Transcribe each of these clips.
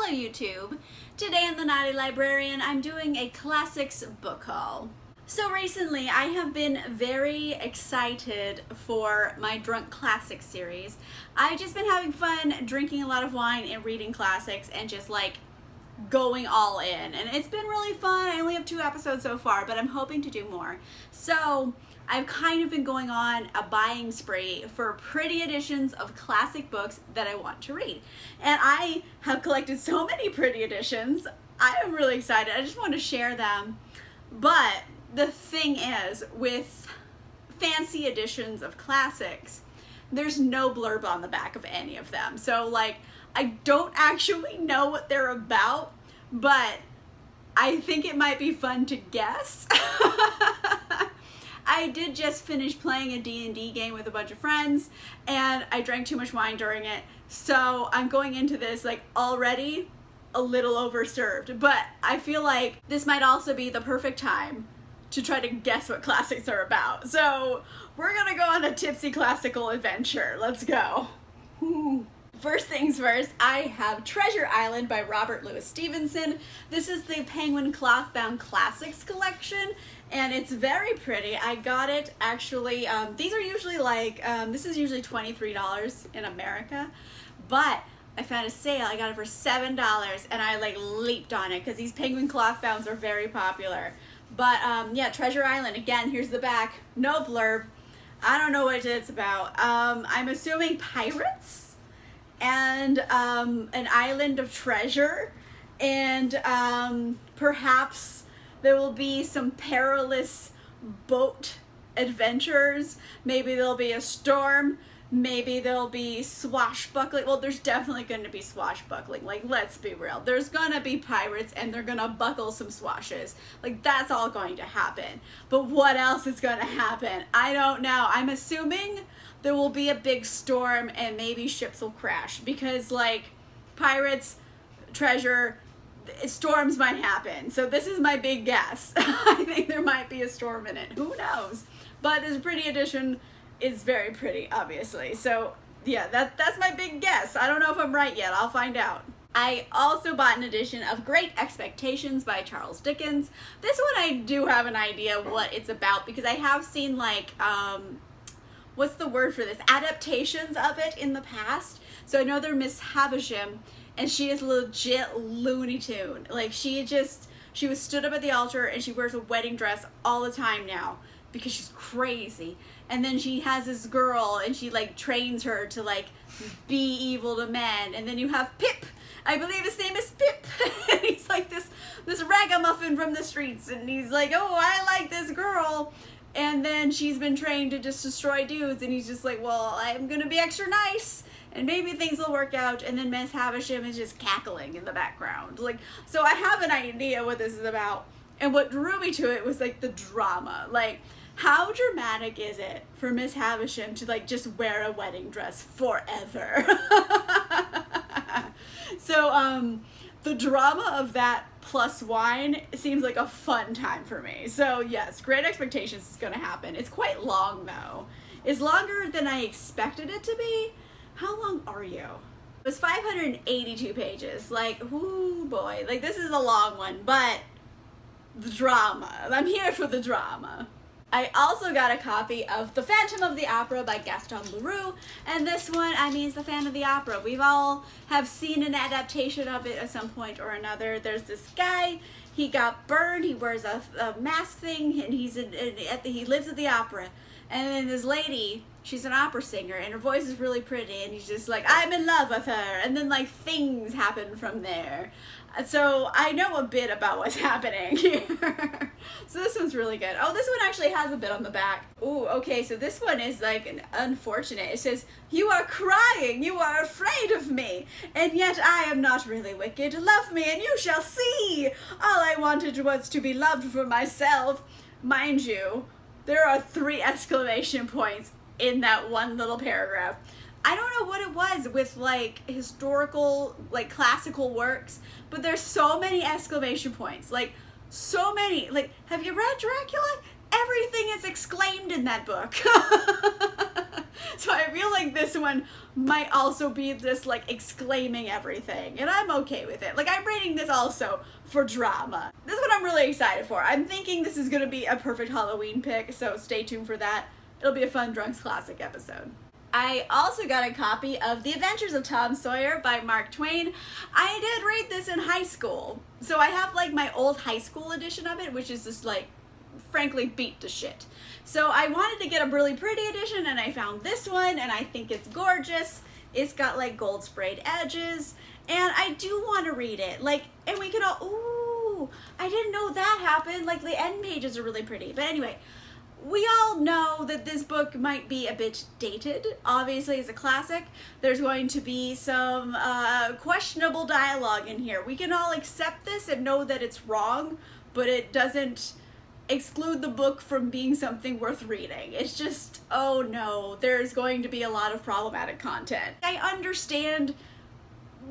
Hello YouTube! Today on the Naughty Librarian I'm doing a classics book haul. So recently I have been very excited for my Drunk Classics series. I've just been having fun drinking a lot of wine and reading classics and just like going all in, and it's been really fun. I only have 2 episodes so far, but I'm hoping to do more. So I've kind of been going on a buying spree for pretty editions of classic books that I want to read. And I have collected so many pretty editions. I am really excited. I just want to share them. But the thing is, with fancy editions of classics, there's no blurb on the back of any of them. So like, I don't actually know what they're about, but I think it might be fun to guess. I did just finish playing a D&D game with a bunch of friends, and I drank too much wine during it, so I'm going into this like already a little overserved, but I feel like this might also be the perfect time to try to guess what classics are about. So we're gonna go on a tipsy classical adventure. Let's go. First things first, I have Treasure Island by Robert Louis Stevenson. This is the Penguin Clothbound Classics collection, and it's very pretty. I got it actually, these are usually like, this is usually $23 in America, but I found a sale. I got it for $7 and I like leaped on it because these Penguin Clothbounds are very popular. But yeah, Treasure Island, again, here's the back, no blurb. I don't know what it's about. I'm assuming pirates and an island of treasure, and perhaps there will be some perilous boat adventures. Maybe there'll be a storm, maybe there'll be swashbuckling. Well, there's definitely going to be swashbuckling, like, let's be real. There's gonna be pirates and they're gonna buckle some swashes. Like, that's all going to happen. But what else is gonna happen? I don't know. I'm assuming there will be a big storm and maybe ships will crash, because like pirates, treasure, storms might happen. So this is my big guess. I think there might be a storm in it. Who knows? But this pretty edition is very pretty, obviously. So yeah, that's my big guess. I don't know if I'm right yet. I'll find out. I also bought an edition of Great Expectations by Charles Dickens. This one I do have an idea what it's about, because I have seen like what's the word for this? Adaptations of it in the past. So I know they're Miss Havisham, and she is legit Looney Tune. Like, she was stood up at the altar and she wears a wedding dress all the time now because she's crazy. And then she has this girl and she like trains her to like be evil to men. And then you have Pip. I believe his name is Pip. And he's like this ragamuffin from the streets, and he's like, oh, I like this girl. And then she's been trained to just destroy dudes, and he's just like, well, I'm gonna be extra nice, and maybe things will work out. And then Miss Havisham is just cackling in the background. Like, so I have an idea what this is about. And what drew me to it was like the drama. Like, how dramatic is it for Miss Havisham to like just wear a wedding dress forever? So, the drama of that plus wine seems like a fun time for me. So yes, Great Expectations is gonna happen. It's quite long though. It's longer than I expected it to be. How long are you? It was 582 pages. Like, ooh boy, like this is a long one, but the drama. I'm here for the drama. I also got a copy of The Phantom of the Opera by Gaston Leroux, and this one, I mean, is a fan of the opera. We've all have seen an adaptation of it at some point or another. There's this guy, he got burned, he wears a mask thing, and he lives at the opera. And then this lady, she's an opera singer, and her voice is really pretty, and he's just like, I'm in love with her, and then like things happen from there. So I know a bit about what's happening here. So this one's really good. Oh, this one actually has a bit on the back. Ooh, okay, so this one is like an unfortunate. It says, you are crying, you are afraid of me, and yet I am not really wicked. Love me and you shall see. All I wanted was to be loved for myself. Mind you, there are 3 exclamation points in that one little paragraph. I don't know what it was with like historical, like classical works, but there's so many exclamation points, like so many. Like, have you read Dracula? Everything is exclaimed in that book. So I feel like this one might also be just like exclaiming everything, and I'm okay with it. Like, I'm rating this also for drama. This is what I'm really excited for. I'm thinking this is gonna be a perfect Halloween pick, so stay tuned for that. It'll be a fun Drunks Classic episode. I also got a copy of The Adventures of Tom Sawyer by Mark Twain. I did read this in high school, so I have like my old high school edition of it, which is just like, frankly, beat to shit. So I wanted to get a really pretty edition, and I found this one, and I think it's gorgeous. It's got like gold sprayed edges, and I do want to read it. Like, and we can all, ooh, I didn't know that happened. Like, the end pages are really pretty. But anyway, we all know that this book might be a bit dated. Obviously, it's a classic. There's going to be some questionable dialogue in here. We can all accept this and know that it's wrong, but it doesn't exclude the book from being something worth reading. It's just, oh no, there's going to be a lot of problematic content. I understand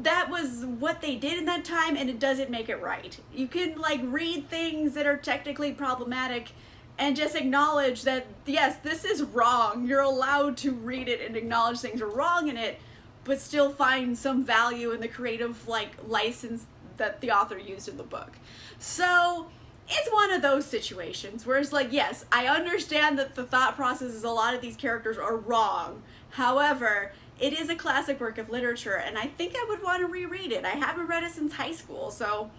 that was what they did in that time, and it doesn't make it right. You can like read things that are technically problematic and just acknowledge that, yes, this is wrong. You're allowed to read it and acknowledge things are wrong in it, but still find some value in the creative like license that the author used in the book. So it's one of those situations where it's like, yes, I understand that the thought processes a lot of these characters are wrong. However, it is a classic work of literature, and I think I would want to reread it. I haven't read it since high school, so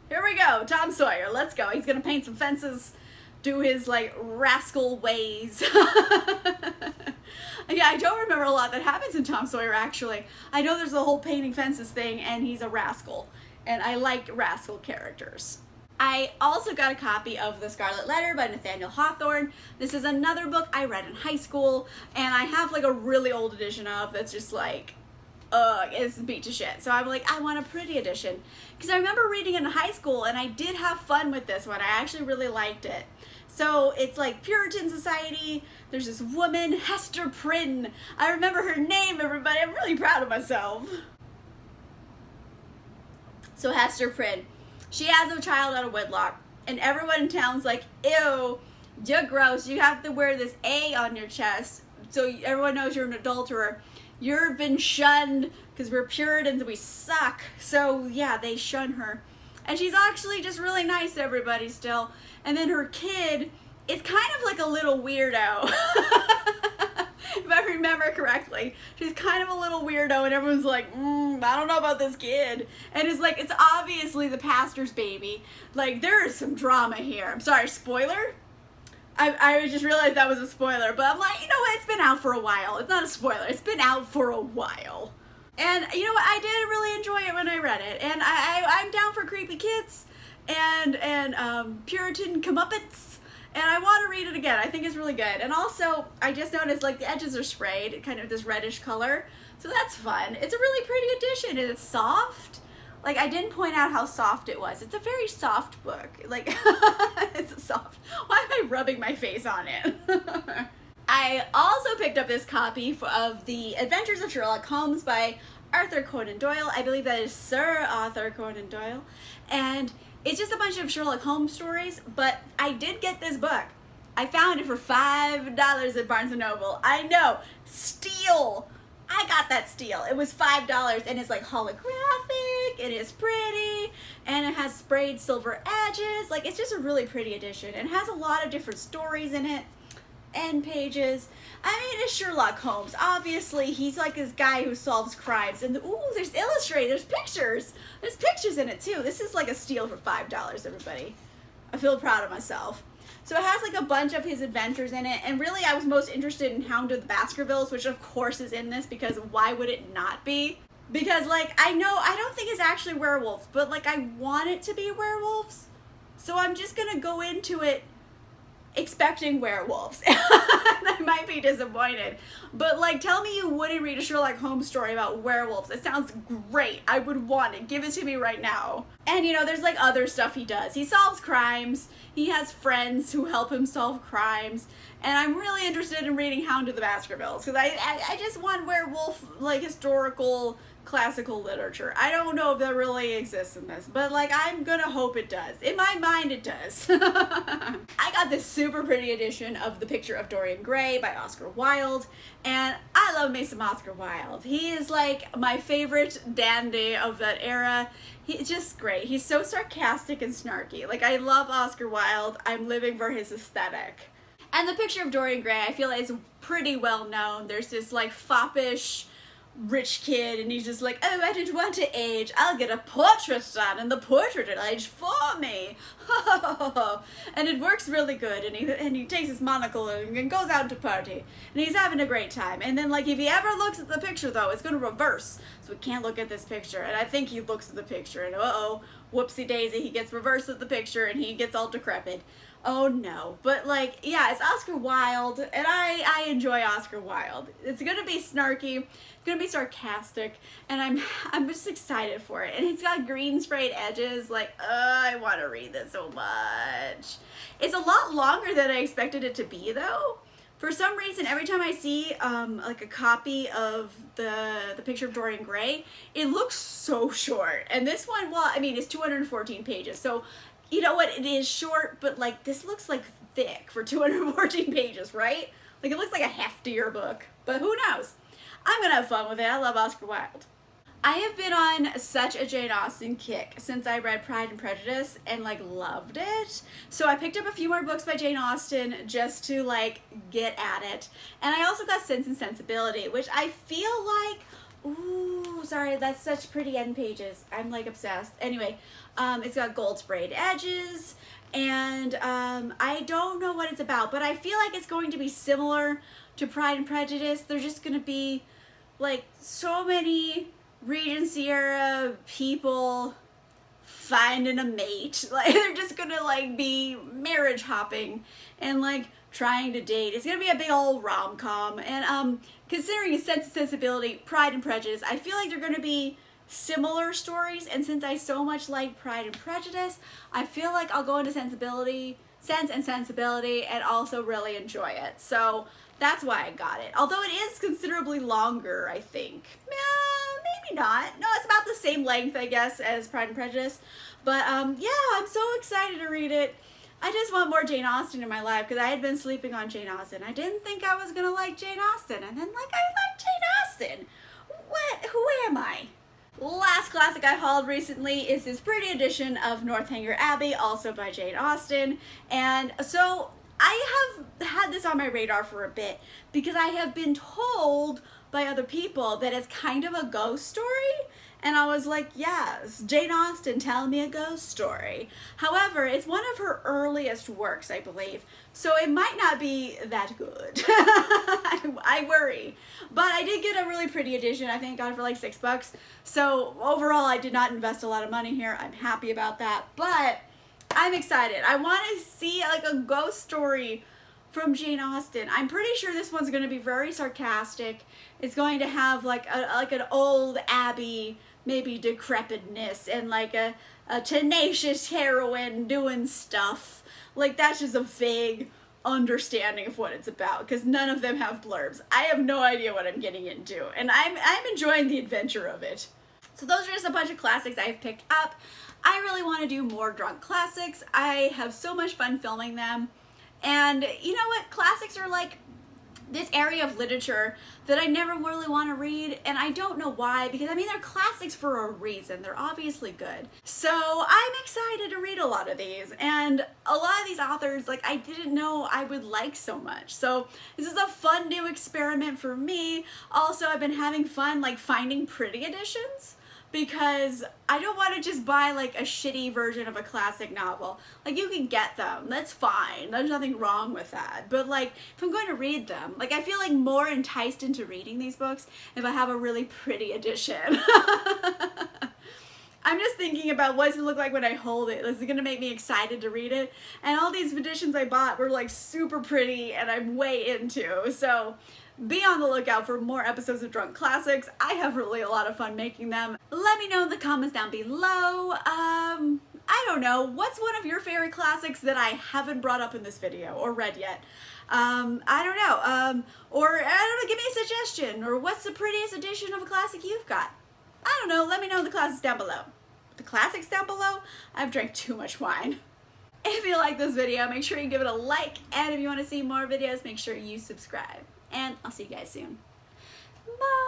here we go. Tom Sawyer, let's go. He's gonna paint some fences, do his like rascal ways. Yeah, I don't remember a lot that happens in Tom Sawyer, actually. I know there's the whole painting fences thing, and he's a rascal, and I like rascal characters. I also got a copy of The Scarlet Letter by Nathaniel Hawthorne. This is another book I read in high school, and I have like a really old edition of that's just like, it's beat to shit. So I'm like, I want a pretty edition. Because I remember reading it in high school, and I did have fun with this one. I actually really liked it. So it's like Puritan society. There's this woman, Hester Prynne. I remember her name, everybody. I'm really proud of myself. So Hester Prynne. She has a child out of wedlock, and everyone in town's like, ew, you're gross. You have to wear this A on your chest so everyone knows you're an adulterer. You've been shunned because we're Puritans and we suck. So yeah, they shun her. And she's actually just really nice to everybody still. And then her kid is kind of like a little weirdo. If I remember correctly, she's kind of a little weirdo, and everyone's like, I don't know about this kid. And it's like, it's obviously the pastor's baby. Like, there is some drama here. I'm sorry, spoiler? I just realized that was a spoiler, but I'm like, you know what, it's been out for a while. It's not a spoiler, it's been out for a while. And you know what, I did really enjoy it when I read it, and I'm down for creepy kids and Puritan comeuppance. And I want to read it again. I think it's really good. And also, I just noticed, like, the edges are sprayed, kind of this reddish color. So that's fun. It's a really pretty edition, and it's soft. Like, I didn't point out how soft it was. It's a very soft book. Like, it's soft. Why am I rubbing my face on it? I also picked up this copy of The Adventures of Sherlock Holmes by Arthur Conan Doyle. I believe that is Sir Arthur Conan Doyle. And it's just a bunch of Sherlock Holmes stories, but I did get this book. I found it for $5 at Barnes & Noble. I know, steal! I got that steal. It was $5, and it's like holographic, it is pretty, and it has sprayed silver edges. Like, it's just a really pretty edition, and it has a lot of different stories in it. End pages. I mean, it's Sherlock Holmes. Obviously, he's like this guy who solves crimes. And ooh, there's illustrated. There's pictures. There's pictures in it too. This is like a steal for $5, everybody. I feel proud of myself. So it has like a bunch of his adventures in it. And really, I was most interested in Hound of the Baskervilles, which of course is in this, because why would it not be? Because like, I don't think it's actually werewolves, but like I want it to be werewolves. So I'm just gonna go into it expecting werewolves. I might be disappointed, but like, tell me you wouldn't read a Sherlock Holmes story about werewolves. It sounds great. I would want it. Give it to me right now. And you know, there's like other stuff he does. He solves crimes. He has friends who help him solve crimes. And I'm really interested in reading Hound of the Baskervilles, because I just want werewolf, like, historical classical literature. I don't know if that really exists in this, but like, I'm gonna hope it does. In my mind, it does. I got this super pretty edition of The Picture of Dorian Gray by Oscar Wilde, and I love me some Oscar Wilde. He is like my favorite dandy of that era. He's just great. He's so sarcastic and snarky. Like, I love Oscar Wilde. I'm living for his aesthetic. And the picture of Dorian Gray, I feel like is pretty well known. There's this like foppish rich kid, and he's just like, oh, I don't want to age. I'll get a portrait done, and the portrait will age for me. And it works really good. And he takes his monocle and goes out to party, and he's having a great time. And then, like, if he ever looks at the picture, though, it's going to reverse. So we can't look at this picture. And I think he looks at the picture, and whoopsie daisy, he gets reversed at the picture, and he gets all decrepit. Oh no. But like, yeah, it's Oscar Wilde, and I enjoy Oscar Wilde. It's gonna be snarky, it's gonna be sarcastic, and I'm just excited for it. And it's got green sprayed edges, like, I want to read this so much. It's a lot longer than I expected it to be, though. For some reason, every time I see like a copy of the picture of Dorian Gray, it looks so short. And this one, well, I mean, it's 214 pages, so you know what, it is short, but like this looks like thick for 214 pages, right? Like, it looks like a heftier book, but who knows? I'm gonna have fun with it. I love Oscar Wilde. I have been on such a Jane Austen kick since I read Pride and Prejudice and like loved it. So I picked up a few more books by Jane Austen just to like get at it. And I also got Sense and Sensibility, which I feel like, ooh, sorry, that's such pretty end pages. I'm like obsessed. Anyway, it's got gold sprayed edges, and I don't know what it's about, but I feel like it's going to be similar to Pride and Prejudice. There's just going to be like so many Regency era people finding a mate. Like, they're just going to like be marriage hopping and like trying to date. It's gonna be a big old rom-com, and considering Sense and Sensibility, Pride and Prejudice, I feel like they're gonna be similar stories, and since I so much like Pride and Prejudice, I feel like I'll go into Sense and Sensibility and also really enjoy it. So that's why I got it. Although it is considerably longer, I think. Maybe not. No, it's about the same length, I guess, as Pride and Prejudice. But yeah, I'm so excited to read it. I just want more Jane Austen in my life, because I had been sleeping on Jane Austen. I didn't think I was gonna like Jane Austen, and then like, I like Jane Austen. What? Who am I? Last classic I hauled recently is this pretty edition of Northanger Abbey, also by Jane Austen. And so I have had this on my radar for a bit because I have been told by other people that it's kind of a ghost story. And I was like, yes, Jane Austen, tell me a ghost story. However, it's one of her earliest works, I believe, so it might not be that good. I worry. But I did get a really pretty edition. I think I got it for like $6. So overall, I did not invest a lot of money here. I'm happy about that. But I'm excited. I want to see like a ghost story from Jane Austen. I'm pretty sure this one's going to be very sarcastic. It's going to have like an old abbey, maybe decrepitness, and like a tenacious heroine doing stuff. Like, that's just a vague understanding of what it's about, because none of them have blurbs. I have no idea what I'm getting into, and I'm enjoying the adventure of it. So those are just a bunch of classics I've picked up. I really want to do more drunk classics. I have so much fun filming them. And you know what? Classics are like this area of literature that I never really want to read, and I don't know why, because I mean, they're classics for a reason. They're obviously good. So I'm excited to read a lot of these, and a lot of these authors, like, I didn't know I would like so much. So this is a fun new experiment for me. Also, I've been having fun like finding pretty editions, because I don't want to just buy like a shitty version of a classic novel. Like, you can get them, that's fine, there's nothing wrong with that, but like, if I'm going to read them, like, I feel like more enticed into reading these books if I have a really pretty edition. I'm just thinking about what does it look like when I hold it. Is it gonna make me excited to read it? And all these editions I bought were like super pretty, and I'm way into, so be on the lookout for more episodes of Drunk Classics. I have really a lot of fun making them. Let me know in the comments down below. I don't know, what's one of your favorite classics that I haven't brought up in this video or read yet? I don't know. Or, I don't know, give me a suggestion. Or what's the prettiest edition of a classic you've got? I don't know, let me know in the classics down below. The classics down below? I've drank too much wine. If you like this video, make sure you give it a like. And if you want to see more videos, make sure you subscribe. And I'll see you guys soon. Bye.